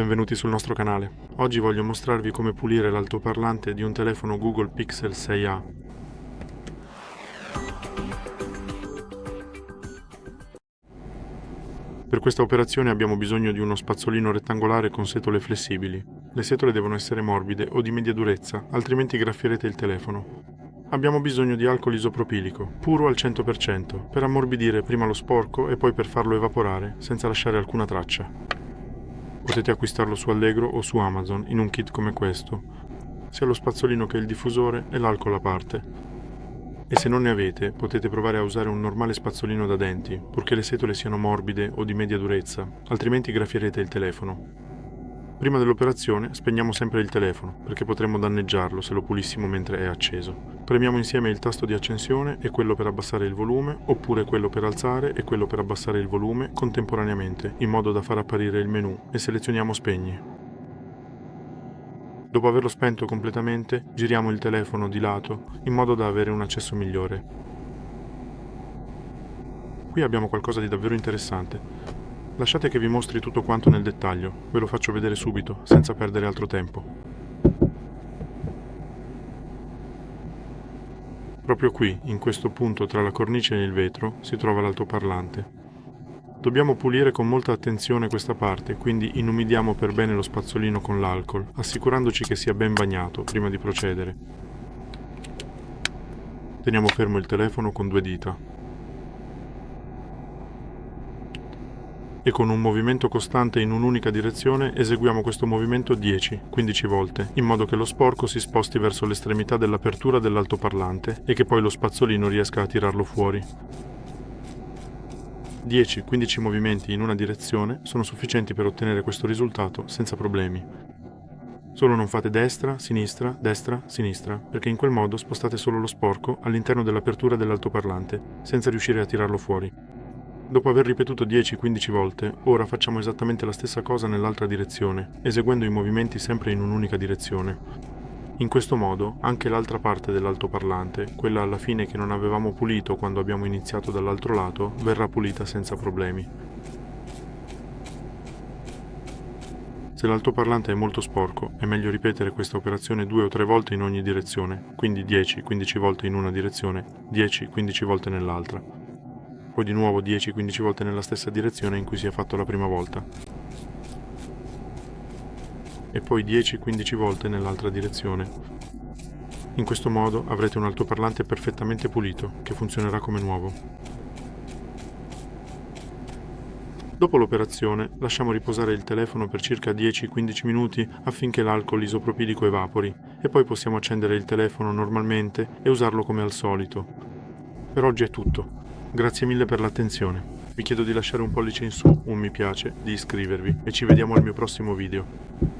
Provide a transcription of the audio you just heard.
benvenuti sul nostro canale. Oggi voglio mostrarvi come pulire l'altoparlante di un telefono Google Pixel 6a. Per questa operazione abbiamo bisogno di uno spazzolino rettangolare con setole flessibili. Le setole devono essere morbide o di media durezza, altrimenti graffierete il telefono. Abbiamo bisogno di alcol isopropilico, puro al 100%, per ammorbidire prima lo sporco e poi per farlo evaporare, senza lasciare alcuna traccia. Potete acquistarlo su Allegro o su Amazon in un kit come questo, sia lo spazzolino che il diffusore e l'alcol a parte. E se non ne avete, potete provare a usare un normale spazzolino da denti, purché le setole siano morbide o di media durezza, altrimenti graffierete il telefono. Prima dell'operazione spegniamo sempre il telefono, perché potremmo danneggiarlo se lo pulissimo mentre è acceso. Premiamo insieme il tasto di accensione e quello per abbassare il volume, oppure quello per alzare e quello per abbassare il volume contemporaneamente, in modo da far apparire il menu, e selezioniamo Spegni. Dopo averlo spento completamente, giriamo il telefono di lato, in modo da avere un accesso migliore. Qui abbiamo qualcosa di davvero interessante. Lasciate che vi mostri tutto quanto nel dettaglio, ve lo faccio vedere subito, senza perdere altro tempo. Proprio qui, in questo punto tra la cornice e il vetro, si trova l'altoparlante. Dobbiamo pulire con molta attenzione questa parte, quindi inumidiamo per bene lo spazzolino con l'alcol, assicurandoci che sia ben bagnato prima di procedere. Teniamo fermo il telefono con 2 dita. E con un movimento costante in un'unica direzione eseguiamo questo movimento 10-15 volte, in modo che lo sporco si sposti verso l'estremità dell'apertura dell'altoparlante e che poi lo spazzolino riesca a tirarlo fuori. 10-15 movimenti in una direzione sono sufficienti per ottenere questo risultato senza problemi. Solo non fate destra, sinistra, perché in quel modo spostate solo lo sporco all'interno dell'apertura dell'altoparlante, senza riuscire a tirarlo fuori. Dopo aver ripetuto 10-15 volte, ora facciamo esattamente la stessa cosa nell'altra direzione, eseguendo i movimenti sempre in un'unica direzione. In questo modo, anche l'altra parte dell'altoparlante, quella alla fine che non avevamo pulito quando abbiamo iniziato dall'altro lato, verrà pulita senza problemi. Se l'altoparlante è molto sporco, è meglio ripetere questa operazione 2 o 3 volte in ogni direzione, quindi 10-15 volte in una direzione, 10-15 volte nell'altra. Poi di nuovo 10-15 volte nella stessa direzione in cui si è fatto la prima volta. E poi 10-15 volte nell'altra direzione. In questo modo avrete un altoparlante perfettamente pulito, che funzionerà come nuovo. Dopo l'operazione, lasciamo riposare il telefono per circa 10-15 minuti affinché l'alcol isopropilico evapori, e poi possiamo accendere il telefono normalmente e usarlo come al solito. Per oggi è tutto. Grazie mille per l'attenzione. Vi chiedo di lasciare un pollice in su, un mi piace, di iscrivervi e ci vediamo al mio prossimo video.